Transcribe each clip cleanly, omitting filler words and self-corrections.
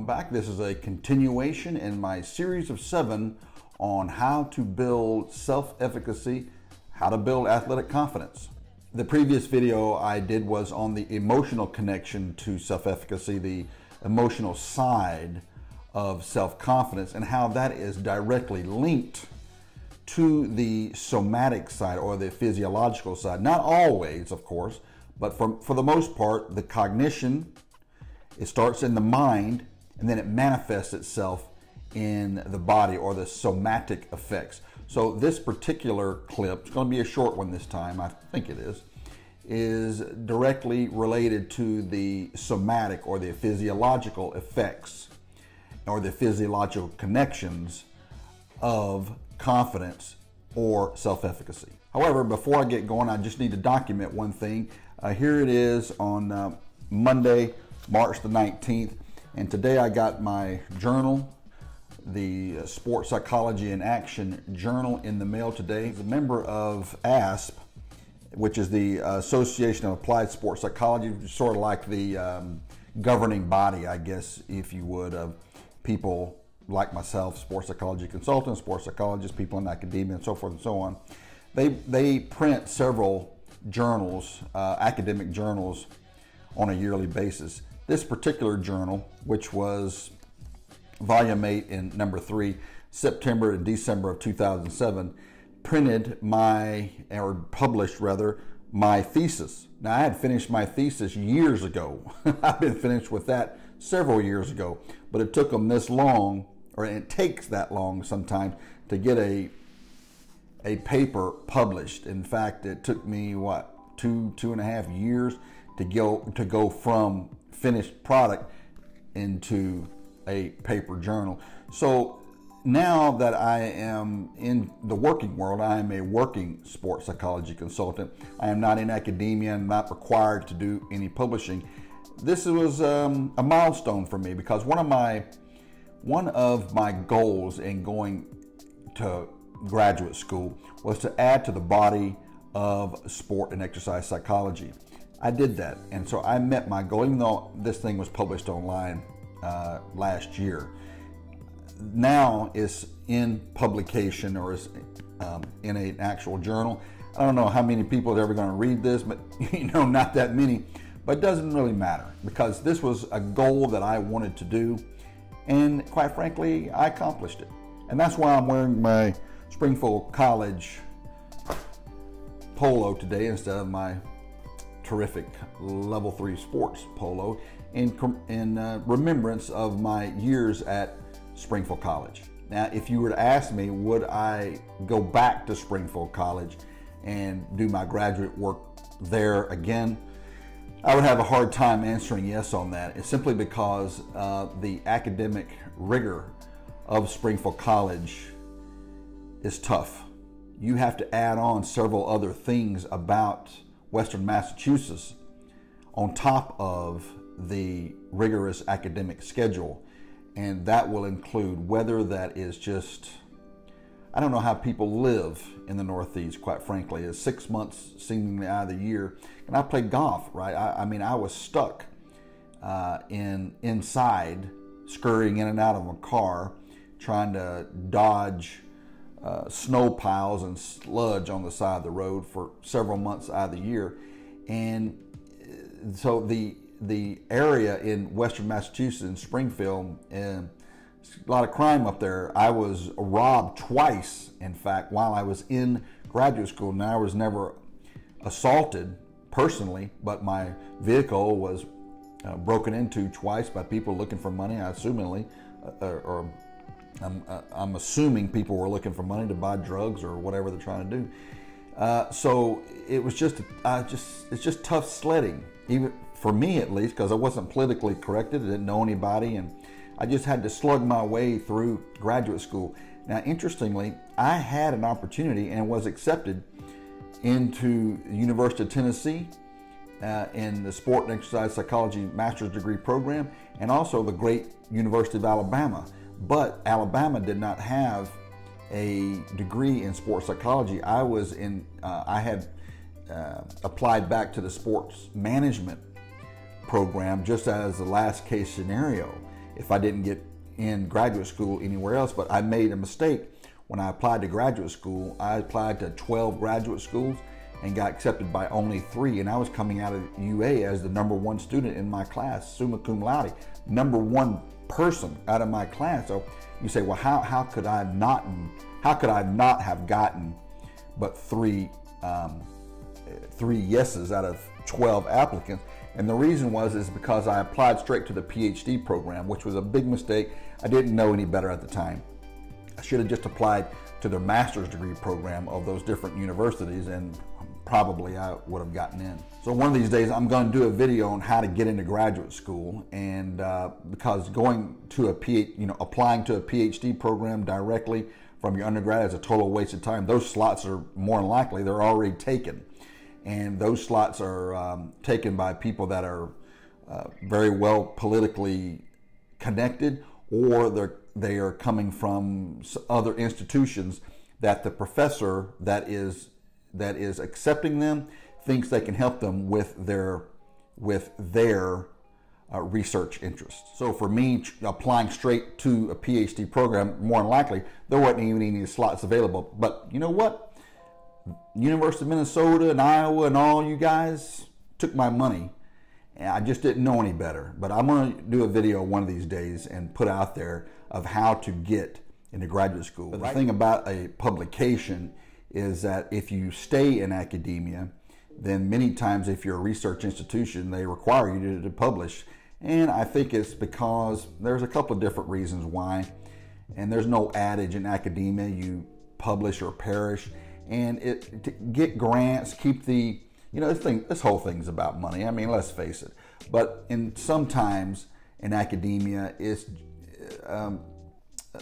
Welcome back. This is a continuation in my series of 7 on how to build self-efficacy, how to build athletic confidence. The previous video I did was on the emotional connection to self-efficacy, the emotional side of self-confidence, and how that is directly linked to the somatic side or the physiological side. Not always, of course, but for the most part, the cognition, it starts in the mind and then it manifests itself in the body, or the somatic effects. So this particular clip, it's going to be a short one this time, I think it is directly related to the somatic or the physiological effects or the physiological connections of confidence or self-efficacy. However, before I get going, I just need to document one thing. Here it is on Monday, March the 19th, and today I got my journal, the Sports Psychology in Action journal, in the mail today. As a member of ASP, which is the Association of Applied Sports Psychology, sort of like the governing body, I guess, if you would, of people like myself, sports psychology consultants, sports psychologists, people in academia, and so forth and so on. They print several journals, academic journals, on a yearly basis. This particular journal, which was volume 8 and number 3, September and December of 2007, printed published my thesis. Now, I had finished my thesis years ago. I've been finished with that several years ago, but it took them this long, or it takes that long sometimes, to get a paper published. In fact, it took me, two and a half years to go from finished product into a paper journal. So now that I am in the working world, I am a working sports psychology consultant. I am not in academia and not required to do any publishing. This was a milestone for me, because one of my goals in going to graduate school was to add to the body of sport and exercise psychology. I did that, and so I met my goal, even though this thing was published online last year. Now it's in publication, or is in an actual journal. I don't know how many people are ever going to read this, but not that many. But it doesn't really matter, because this was a goal that I wanted to do, and quite frankly, I accomplished it. And that's why I'm wearing my Springfield College polo today instead of my terrific level 3 sports polo, in remembrance of my years at Springfield College. Now, if you were to ask me, would I go back to Springfield College and do my graduate work there again, I would have a hard time answering yes on that. It's simply because the academic rigor of Springfield College is tough. You have to add on several other things about Western Massachusetts on top of the rigorous academic schedule, and that will include weather that is just, I don't know how people live in the Northeast, quite frankly. It's 6 months seemingly out of the year, and I played golf, right? I mean, I was stuck inside, scurrying in and out of a car, trying to dodge snow piles and sludge on the side of the road for several months out of the year. And so the area in Western Massachusetts, in Springfield, and a lot of crime up there. I was robbed twice, in fact, while I was in graduate school. Now, I was never assaulted personally, but my vehicle was broken into twice by people looking for money, I'm assuming people were looking for money to buy drugs or whatever they're trying to do. So it was it's just tough sledding, even for me at least, because I wasn't politically corrected. I didn't know anybody, and I just had to slug my way through graduate school. Now, interestingly, I had an opportunity and was accepted into the University of Tennessee in the Sport and Exercise Psychology Master's Degree program, and also the great University of Alabama. But Alabama did not have a degree in sports psychology. I had applied back to the sports management program just as the last case scenario. if I didn't get in graduate school anywhere else. But I made a mistake when I applied to graduate school. I applied to 12 graduate schools and got accepted by only 3, and I was coming out of UA as the #1 student in my class, summa cum laude, #1 person out of my class. So you say, well, how could I not have gotten but three yeses out of 12 applicants? And the reason is because I applied straight to the PhD program, which was a big mistake. I didn't know any better at the time. I should have just applied to the master's degree program of those different universities, and probably I would have gotten in. So one of these days I'm going to do a video on how to get into graduate school, and because going to applying to a PhD program directly from your undergrad is a total waste of time. Those slots are more than likely they're already taken, and those slots are taken by people that are very well politically connected, or they are coming from other institutions that the professor that is accepting them thinks they can help them with their research interests. So for me, applying straight to a PhD program, more than likely there wasn't even any slots available. But you know what? University of Minnesota and Iowa and all you guys took my money, and I just didn't know any better. But I'm going to do a video one of these days and put out there of how to get into graduate school. But the thing about a publication is that if you stay in academia, then many times if you're a research institution, they require you to publish. And I think it's because there's a couple of different reasons why. And there's no adage in academia, you publish or perish. And to get grants, keep the, this whole thing's about money. I mean, let's face it. But sometimes in academia, it's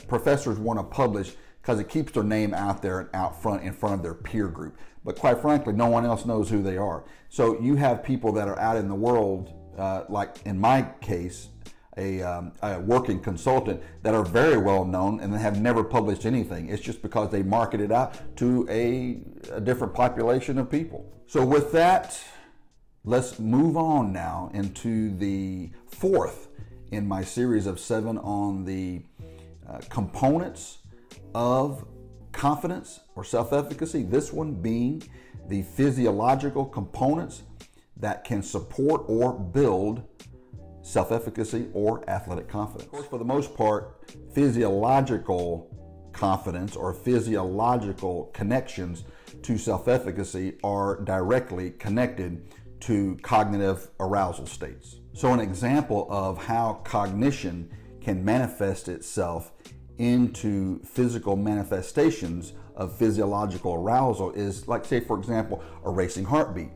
professors want to publish because it keeps their name out there and out front in front of their peer group. But quite frankly, no one else knows who they are. So you have people that are out in the world, like in my case, a working consultant, that are very well known and have never published anything. It's just because they market it out to a different population of people. So with that, let's move on now into the 4th in my series of 7 on the components of confidence or self-efficacy. This one being the physiological components that can support or build self-efficacy or athletic confidence. Of course, for the most part, physiological confidence or physiological connections to self-efficacy are directly connected to cognitive arousal states. So an example of how cognition can manifest itself into physical manifestations of physiological arousal is, like, say, for example, a racing heartbeat,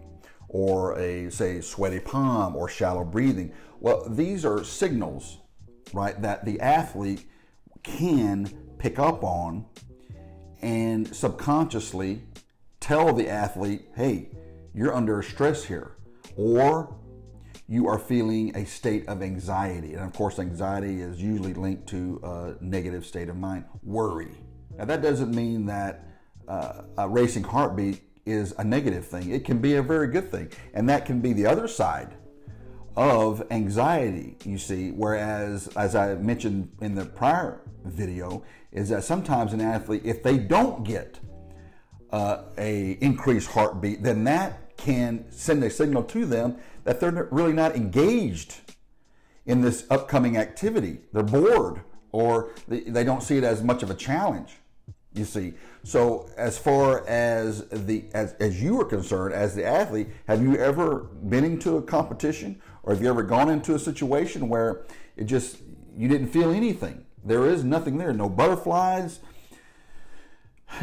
or a, say, sweaty palm, or shallow breathing. Well, these are signals, right, that the athlete can pick up on and subconsciously tell the athlete, hey, you're under stress here, or you are feeling a state of anxiety. And of course, anxiety is usually linked to a negative state of mind, worry. Now, that doesn't mean that a racing heartbeat is a negative thing. It can be a very good thing. And that can be the other side of anxiety, you see. Whereas, as I mentioned in the prior video, is that sometimes an athlete, if they don't get a increased heartbeat, then that can send a signal to them that they're really not engaged in this upcoming activity. They're bored, or they don't see it as much of a challenge, you see. So as far as as you are concerned, as the athlete, have you ever been into a competition, or have you ever gone into a situation where you didn't feel anything? There is nothing there, no butterflies,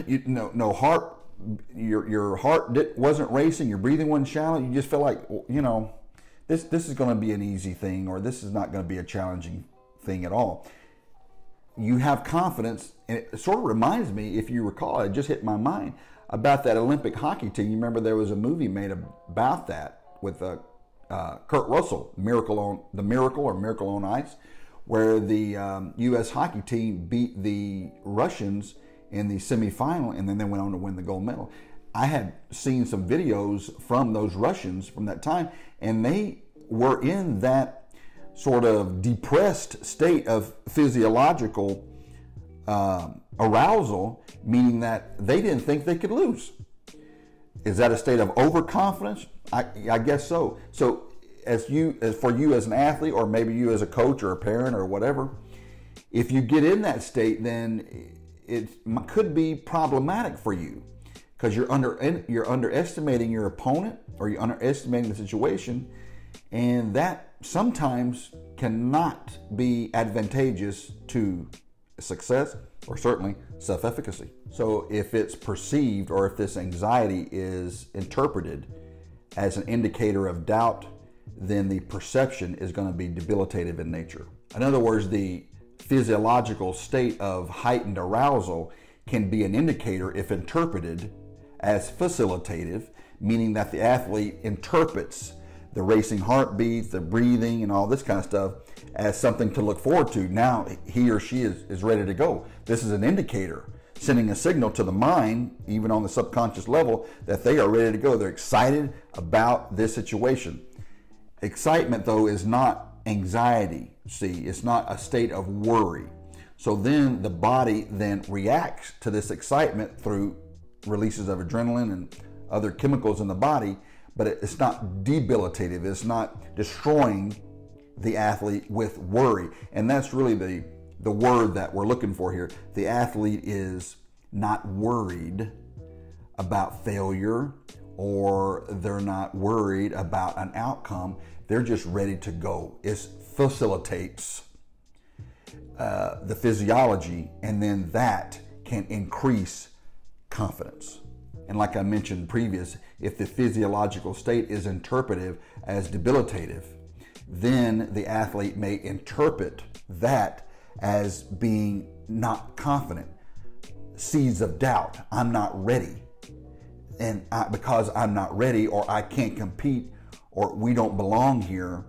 no heart. Your heart wasn't racing, your breathing wasn't shallow. You just felt like, this is going to be an easy thing, or this is not going to be a challenging thing at all. You have confidence, and it sort of reminds me, if you recall, it just hit my mind about that Olympic hockey team. You remember there was a movie made about that with Kurt Russell, Miracle on Ice, where the U.S. hockey team beat the Russians in the semifinal, and then they went on to win the gold medal. I had seen some videos from those Russians from that time, and they were in that sort of depressed state of physiological arousal, meaning that they didn't think they could lose. Is that a state of overconfidence? I guess so. So as for you as an athlete, or maybe you as a coach or a parent or whatever, if you get in that state, then it could be problematic for you, because you're underestimating your opponent, or you're underestimating the situation, and that sometimes cannot be advantageous to success, or certainly self-efficacy. So if it's perceived, or if this anxiety is interpreted as an indicator of doubt, then the perception is going to be debilitative in nature. In other words, the physiological state of heightened arousal can be an indicator if interpreted as facilitative, meaning that the athlete interprets the racing heartbeats, the breathing, and all this kind of stuff as something to look forward to. Now he or she is ready to go. This is an indicator, sending a signal to the mind, even on the subconscious level, that they are ready to go. They're excited about this situation. Excitement, though, is not anxiety. See, it's not a state of worry. So then the body then reacts to this excitement through releases of adrenaline and other chemicals in the body, but it's not debilitative. It's not destroying the athlete with worry. And that's really the word that we're looking for here. The athlete is not worried about failure, or they're not worried about an outcome. They're just ready to go. It facilitates the physiology, and then that can increase confidence. And like I mentioned previous, if the physiological state is interpretive as debilitative, then the athlete may interpret that as being not confident. Seeds of doubt. I'm not ready. And because I'm not ready, or I can't compete, or we don't belong here,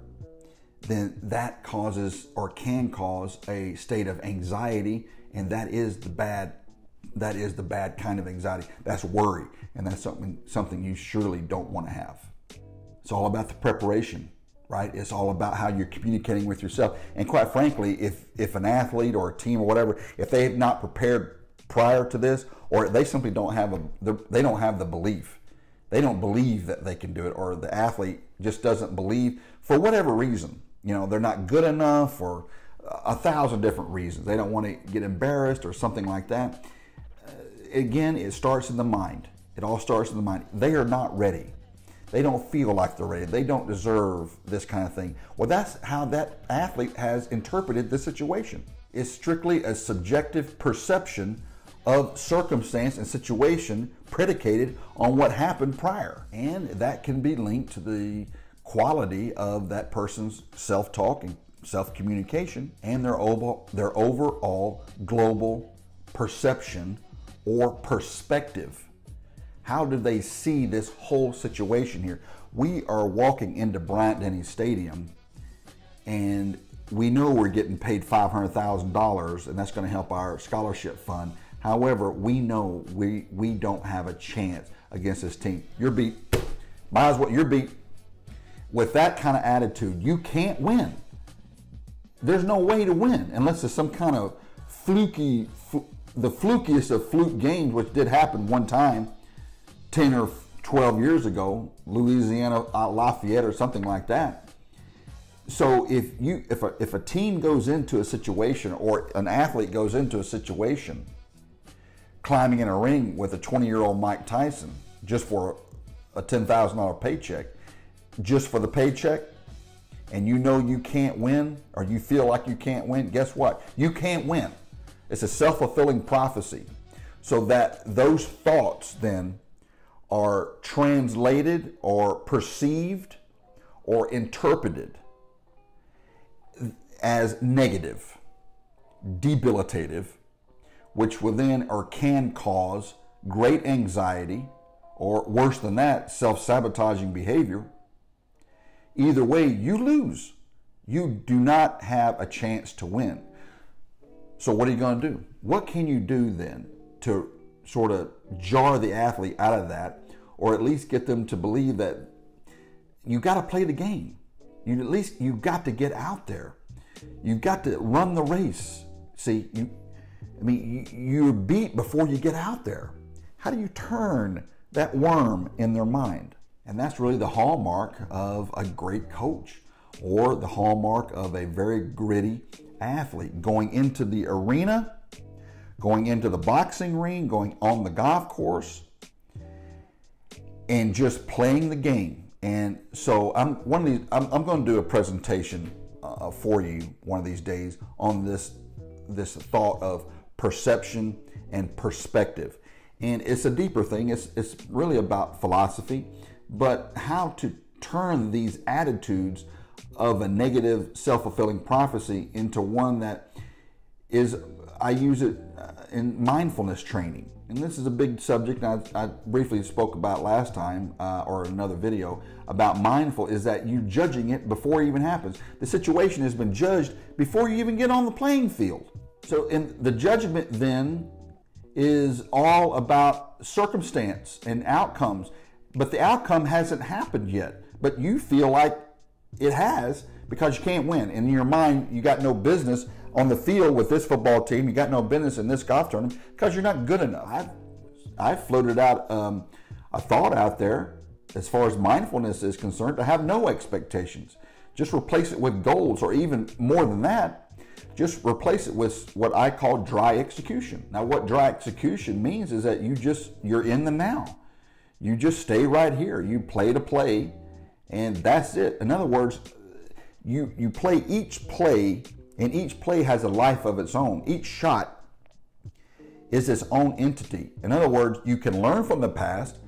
then that causes, or can cause, a state of anxiety, and that is the bad kind of anxiety. That's worry, and that's something you surely don't want to have. It's all about the preparation, right? It's all about how you're communicating with yourself. And quite frankly, if an athlete or a team or whatever, if they have not prepared prior to this, or they simply don't have the belief, they don't believe that they can do it, or the athlete just doesn't believe for whatever reason. They're not good enough, or 1,000 different reasons. They don't want to get embarrassed or something like that. Again, it starts in the mind. It all starts in the mind. They are not ready. They don't feel like they're ready. They don't deserve this kind of thing. Well, that's how that athlete has interpreted the situation. It's strictly a subjective perception of circumstance and situation predicated on what happened prior. And that can be linked to the quality of that person's self-talk and self-communication, and their overall global perception or perspective. How do they see this whole situation here? We are walking into Bryant-Denny Stadium, and we know we're getting paid $500,000, and that's going to help our scholarship fund. However, we know we don't have a chance against this team. You're beat. Might as well, you're beat. With that kind of attitude, you can't win. There's no way to win unless it's some kind of the flukiest of fluke games, which did happen one time 10 or 12 years ago, Louisiana Lafayette or something like that. So if a team goes into a situation, or an athlete goes into a situation climbing in a ring with a 20-year-old Mike Tyson just for a $10,000 paycheck, just for the paycheck, and you can't win, or you feel like you can't win, guess what? You can't win. It's a self-fulfilling prophecy. So that those thoughts then are translated or perceived or interpreted as negative, debilitative, which will then or can cause great anxiety, or worse than that, self-sabotaging behavior. Either way, you lose. You do not have a chance to win. So what are you going to do? What can you do then to sort of jar the athlete out of that, or at least get them to believe that you got to play the game? you got to get out there. You've got to run the race. See, you're beat before you get out there. How do you turn that worm in their mind? And that's really the hallmark of a great coach, or the hallmark of a very gritty athlete. Going into the arena, going into the boxing ring, going on the golf course, and just playing the game. And so I'm going to do a presentation for you one of these days on this thought of perception and perspective. And it's a deeper thing. It's really about philosophy, but how to turn these attitudes of a negative self-fulfilling prophecy into one that is, I use it in mindfulness training. And this is a big subject I briefly spoke about last time, or another video about mindful, is that you judging it before it even happens. The situation has been judged before you even get on the playing field. So the judgment then is all about circumstance and outcomes, but the outcome hasn't happened yet. But you feel like it has because you can't win. And in your mind, you got no business on the field with this football team. You got no business in this golf tournament because you're not good enough. I've floated out a thought out there as far as mindfulness is concerned, to have no expectations. Just replace it with goals, or even more than that, just replace it with what I call dry execution. Now, what dry execution means is that you're in the now. You just stay right here. You play to play, and that's it. In other words, you play each play, and each play has a life of its own. Each shot is its own entity. In other words, you can learn from the past,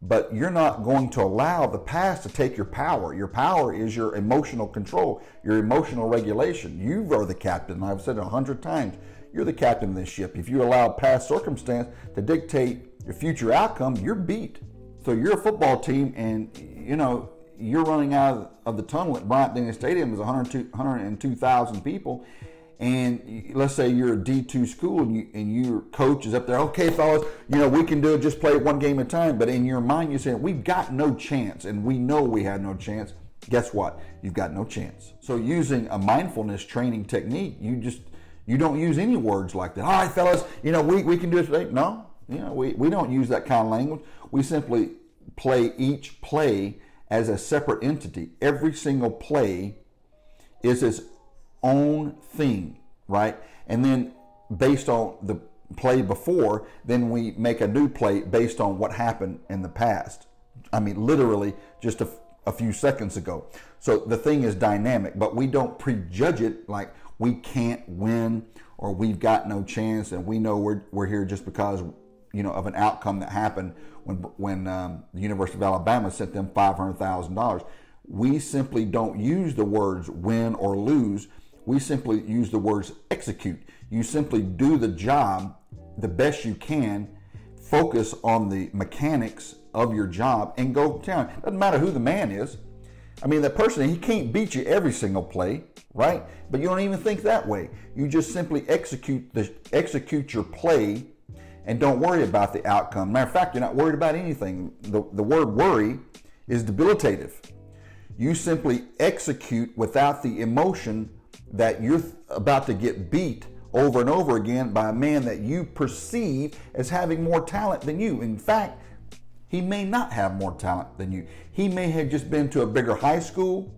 but you're not going to allow the past to take your power. Your power is your emotional control, your emotional regulation. You are the captain. I've said it 100 times. You're the captain of this ship. If you allow past circumstance to dictate your future outcome, you're beat. So you're a football team, and you're running out of the tunnel at Bryant-Denny Stadium. There's 102,000 people. And let's say you're a D2 school, and your coach is up there, okay, fellas, we can do it, just play one game at a time. But in your mind, you're saying, we've got no chance, and we know we had no chance. Guess what? You've got no chance. So using a mindfulness training technique, you don't use any words like that. All right, fellas, we can do it today. No, we don't use that kind of language. We simply play each play as a separate entity. Every single play is its own thing, right? And then based on the play before, then we make a new play based on what happened in the past. I mean, literally just a few seconds ago. So the thing is dynamic, but we don't prejudge it like we can't win, or we've got no chance, and we know we're here just because of an outcome that happened when the University of Alabama sent them $500,000. We simply don't use the words win or lose. We simply use the words execute. You simply do the job the best you can, focus on the mechanics of your job, and go down. Doesn't matter who the man is. I mean, that person, he can't beat you every single play, right? But you don't even think that way. You just simply execute your play and don't worry about the outcome. Matter of fact, you're not worried about anything. The word worry is debilitative. You simply execute without the emotion that you're about to get beat over and over again by a man that you perceive as having more talent than you. In fact, he may not have more talent than you. He may have just been to a bigger high school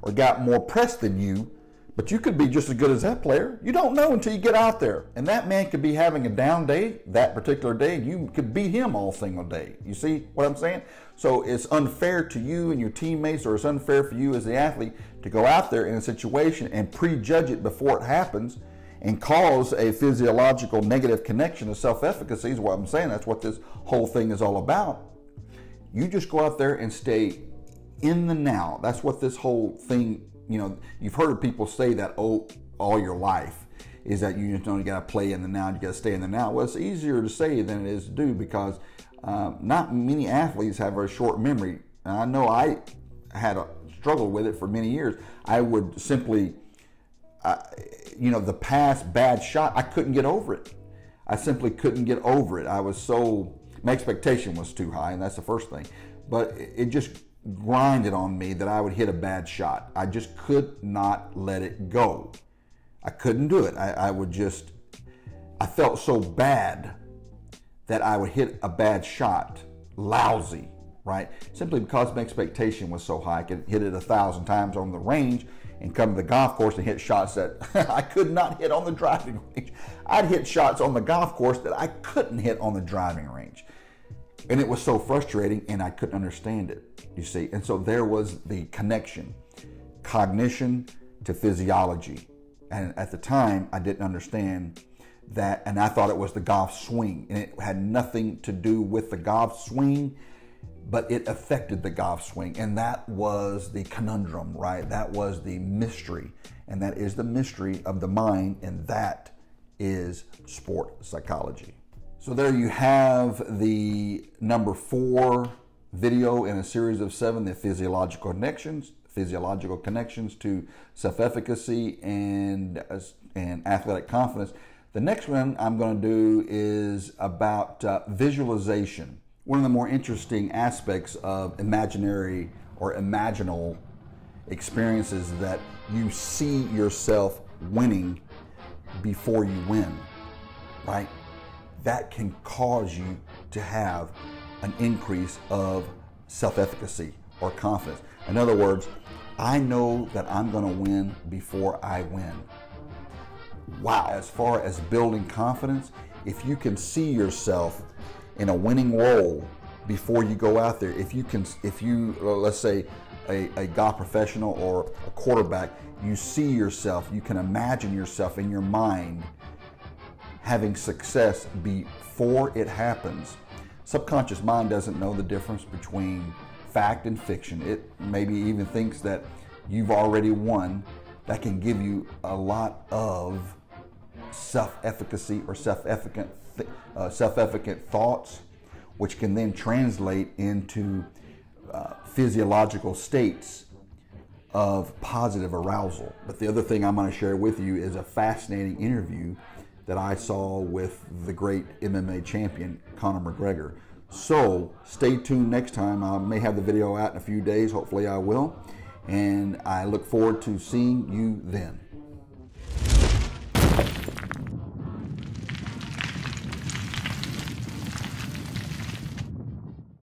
or got more press than you, but you could be just as good as that player. You don't know until you get out there. And that man could be having a down day that particular day, and you could beat him all single day. You see what I'm saying? So it's unfair to you and your teammates, or it's unfair for you as the athlete to go out there in a situation and prejudge it before it happens and cause a physiological negative connection to self-efficacy is what I'm saying. That's what this whole thing is all about. You just go out there and stay in the now. That's what this whole thing, you've heard people say that all your life is that you just don't got to play in the now, you got to stay in the now. Well, it's easier to say than it is to do, because not many athletes have a short memory. And I know I had a struggle with it for many years. I would simply, the past bad shot, I couldn't get over it. I simply couldn't get over it. My expectation was too high, and that's the first thing. But it just grinded on me that I would hit a bad shot. I just could not let it go. I couldn't do it. I felt so bad that I would hit a bad shot, lousy, right? Simply because my expectation was so high. I could hit it 1,000 times on the range and come to the golf course and hit shots that I could not hit on the driving range. I'd hit shots on the golf course that I couldn't hit on the driving range. And it was so frustrating, and I couldn't understand it, you see. And so there was the connection, cognition to physiology. And at the time, I didn't understand that, and I thought it was the golf swing. And it had nothing to do with the golf swing, but it affected the golf swing. And that was the conundrum, right? That was the mystery. And that is the mystery of the mind, and that is sport psychology. So there you have the number 4 video in a series of 7, the physiological connections to self-efficacy and athletic confidence. The next one I'm going to do is about visualization. One of the more interesting aspects of imaginary or imaginal experiences is that you see yourself winning before you win, right? That can cause you to have an increase of self-efficacy or confidence. In other words, I know that I'm going to win before I win. Wow. As far as building confidence, if you can see yourself in a winning role before you go out there, if you let's say a golf professional or a quarterback, you see yourself, you can imagine yourself in your mind having success before it happens. Subconscious mind doesn't know the difference between fact and fiction. It maybe even thinks that you've already won. That can give you a lot of self-efficacy or self-efficient thoughts, which can then translate into physiological states of positive arousal. But the other thing I'm going to share with you is a fascinating interview that I saw with the great MMA champion, Conor McGregor. So stay tuned next time. I may have the video out in a few days. Hopefully I will. And I look forward to seeing you then.